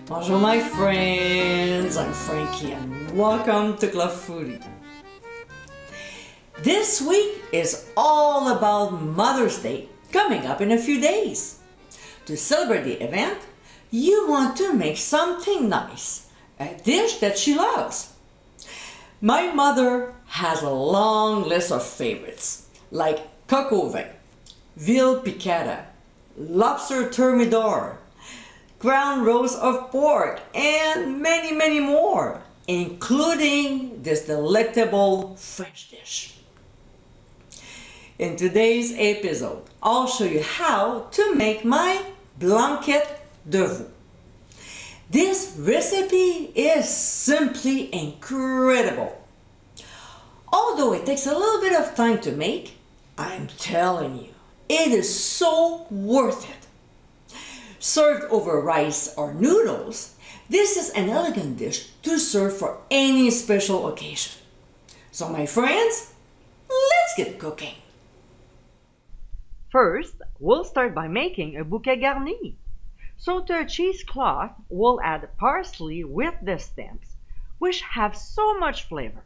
Bonjour my friends, I'm Frankie and welcome to Club Foodie. This week is all about Mother's Day coming up in a few days. To celebrate the event, you want to make something nice, a dish that she loves. My mother has a long list of favorites like coq au vin, veal piccata, lobster thermidor, ground roast of pork, and many more, including this delectable French dish. In today's episode, I'll show you how to make my Blanquette de Veau. This recipe is simply incredible. Although it takes a little bit of time to make, I'm telling you, it is so worth it. Served over rice or noodles, this is an elegant dish to serve for any special occasion. So my friends, let's get cooking. First, we'll start by making a bouquet garni. So to a cheesecloth, we'll add parsley with the stems, which have so much flavor.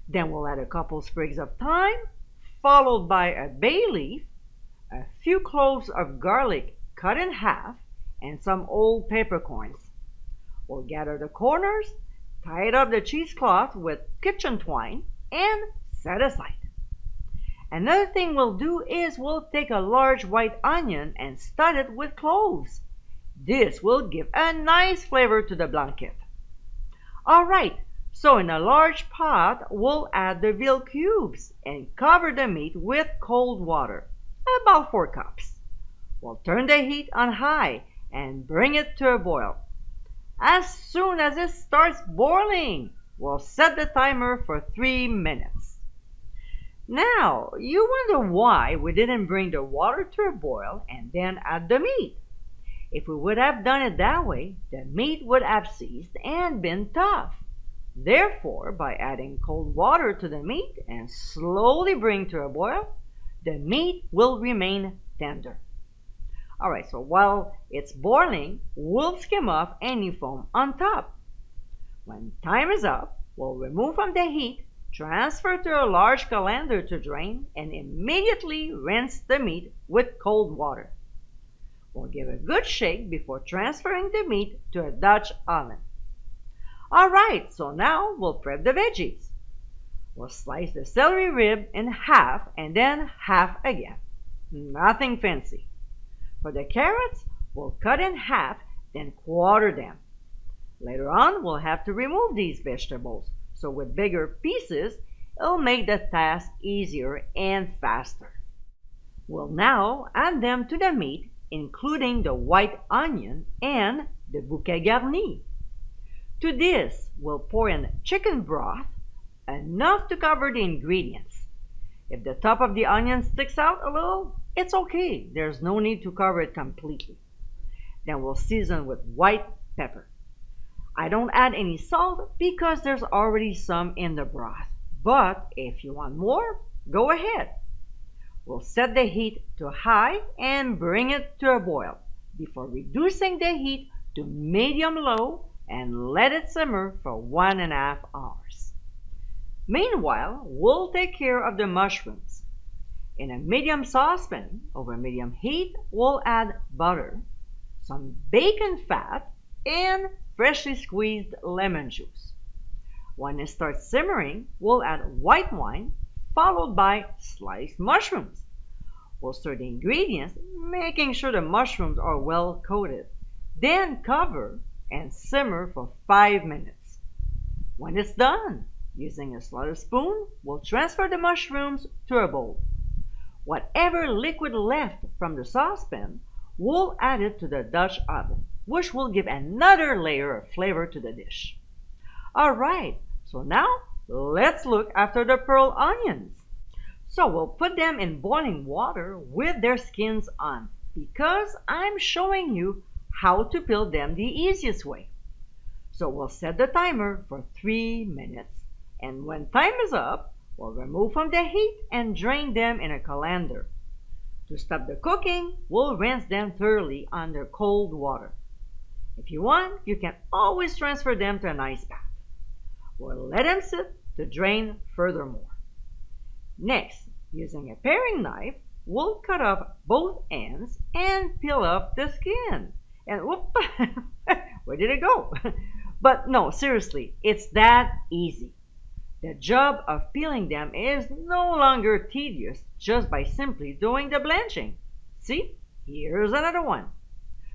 Then we'll add a couple sprigs of thyme, followed by a bay leaf, a few cloves of garlic cut in half, and some old peppercorns. We'll gather the corners, tie up the cheesecloth with kitchen twine, and set aside. Another thing we'll do is we'll take a large white onion and stud it with cloves. This will give a nice flavor to the blanquette. Alright, so in a large pot, we'll add the veal cubes and cover the meat with cold water, about 4 cups. We'll turn the heat on high and bring it to a boil. As soon as it starts boiling, we'll set the timer for 3 minutes. Now, you wonder why we didn't bring the water to a boil and then add the meat. If we would have done it that way, the meat would have seized and been tough. Therefore, by adding cold water to the meat and slowly bring to a boil, the meat will remain tender. Alright, so while it's boiling, we'll skim off any foam on top. When time is up, we'll remove from the heat, transfer to a large colander to drain, and immediately rinse the meat with cold water. We'll give a good shake before transferring the meat to a Dutch oven. Alright, so now we'll prep the veggies. We'll slice the celery rib in half and then half again. Nothing fancy. For the carrots, we'll cut in half, then quarter them. Later on, we'll have to remove these vegetables, so with bigger pieces, it'll make the task easier and faster. We'll now add them to the meat, including the white onion and the bouquet garni. To this, we'll pour in chicken broth, enough to cover the ingredients. If the top of the onion sticks out a little, it's okay. There's no need to cover it completely. Then we'll season with white pepper. I don't add any salt because there's already some in the broth. But if you want more, go ahead. We'll set the heat to high and bring it to a boil before reducing the heat to medium-low and let it simmer for 1.5 hours. Meanwhile, we'll take care of the mushrooms. In a medium saucepan over medium heat, we'll add butter, some bacon fat, and freshly squeezed lemon juice. When it starts simmering, we'll add white wine, followed by sliced mushrooms. We'll stir the ingredients, making sure the mushrooms are well coated. Then cover and simmer for 5 minutes. When it's done, using a slaughter spoon, we'll transfer the mushrooms to a bowl. Whatever liquid left from the saucepan, we'll add it to the Dutch oven, which will give another layer of flavor to the dish. Alright, so now let's look after the pearl onions. So we'll put them in boiling water with their skins on, because I'm showing you how to peel them the easiest way. So we'll set the timer for 3 minutes, and when time is up, we'll remove from the heat and drain them in a colander. To stop the cooking, we'll rinse them thoroughly under cold water. If you want, you can always transfer them to an ice bath. We'll let them sit to drain furthermore. Next, using a paring knife, we'll cut off both ends and peel off the skin. And whoop, where did it go? But no, seriously, it's that easy. The job of peeling them is no longer tedious just by simply doing the blanching. See, here's another one.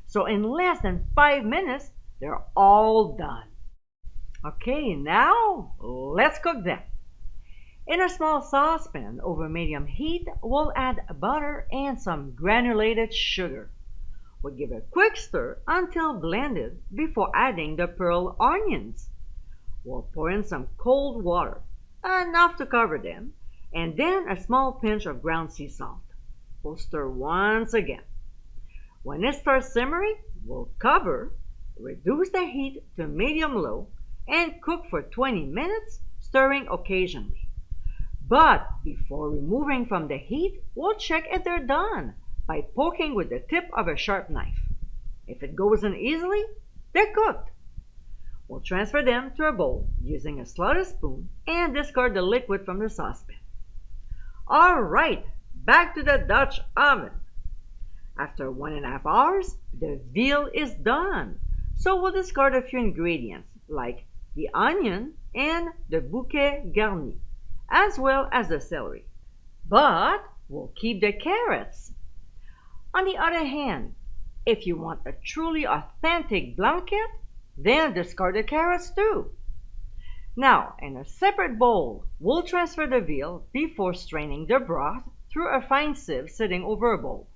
So in less than 5 minutes, they're all done. Okay, now let's cook them. In a small saucepan over medium heat, we'll add butter and some granulated sugar. We'll give a quick stir until blended before adding the pearl onions. We'll pour in some cold water, enough to cover them, and then a small pinch of ground sea salt. We'll stir once again. When it starts simmering, we'll cover, reduce the heat to medium-low, and cook for 20 minutes, stirring occasionally. But before removing from the heat, we'll check if they're done by poking with the tip of a sharp knife. If it goes in easily, they're cooked. We'll transfer them to a bowl using a slotted spoon and discard the liquid from the saucepan. All right, back to the Dutch oven. After 1.5 hours, the veal is done. So we'll discard a few ingredients like the onion and the bouquet garni, as well as the celery. But we'll keep the carrots. On the other hand, if you want a truly authentic blanquette, then discard the carrots too. Now, in a separate bowl, we'll transfer the veal before straining the broth through a fine sieve sitting over a bowl.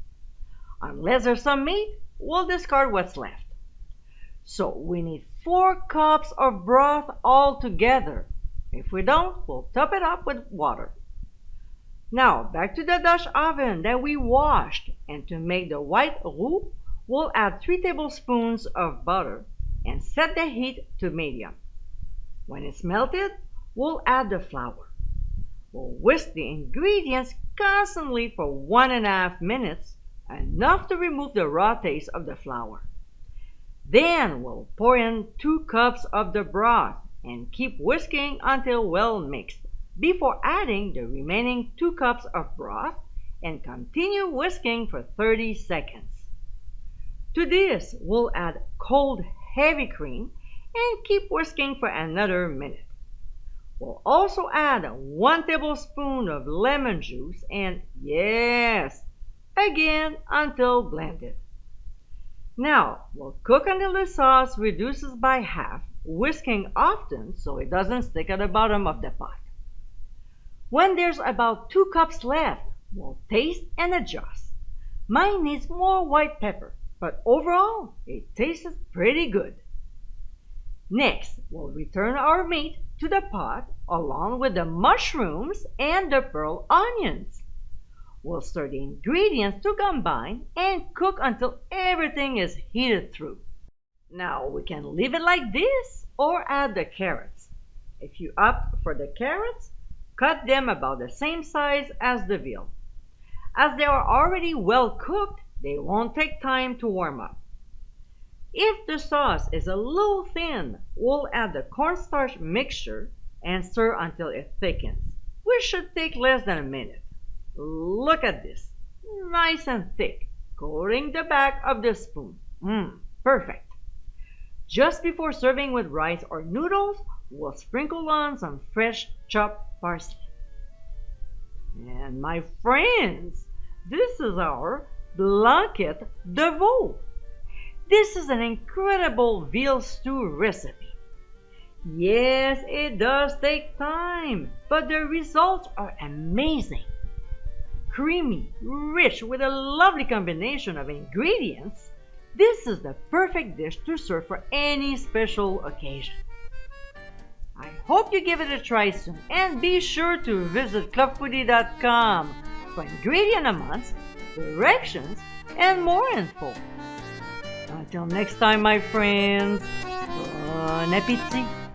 Unless there's some meat, we'll discard what's left. So we need 4 cups of broth altogether. If we don't, we'll top it up with water. Now, back to the Dutch oven that we washed, and to make the white roux, we'll add 3 tablespoons of butter and set the heat to medium. When it's melted, we'll add the flour. We'll whisk the ingredients constantly for 1.5 minutes, enough to remove the raw taste of the flour. Then we'll pour in 2 cups of the broth and keep whisking until well mixed, before adding the remaining 2 cups of broth and continue whisking for 30 seconds. To this, we'll add cold heavy cream and keep whisking for another minute. We'll also add 1 tablespoon of lemon juice and, yes, again until blended. Now, we'll cook until the sauce reduces by half, whisking often so it doesn't stick at the bottom of the pot. When there's about 2 cups left, we'll taste and adjust. Mine needs more white pepper, but overall, it tastes pretty good. Next, we'll return our meat to the pot along with the mushrooms and the pearl onions. We'll stir the ingredients to combine and cook until everything is heated through. Now we can leave it like this or add the carrots. If you opt for the carrots, cut them about the same size as the veal. As they are already well cooked, they won't take time to warm up. If the sauce is a little thin, we'll add the cornstarch mixture and stir until it thickens, which should take less than a minute. Look at this, nice and thick, coating the back of the spoon. Perfect. Just before serving with rice or noodles, we'll sprinkle on some fresh chopped parsley. And my friends, this is our Blanquette de Veau. This is an incredible veal stew recipe. Yes, it does take time, but the results are amazing. Creamy, rich, with a lovely combination of ingredients, this is the perfect dish to serve for any special occasion. I hope you give it a try soon, and be sure to visit clubfoodie.com for ingredient amounts, directions, and more info. Until next time, my friends, bon appétit!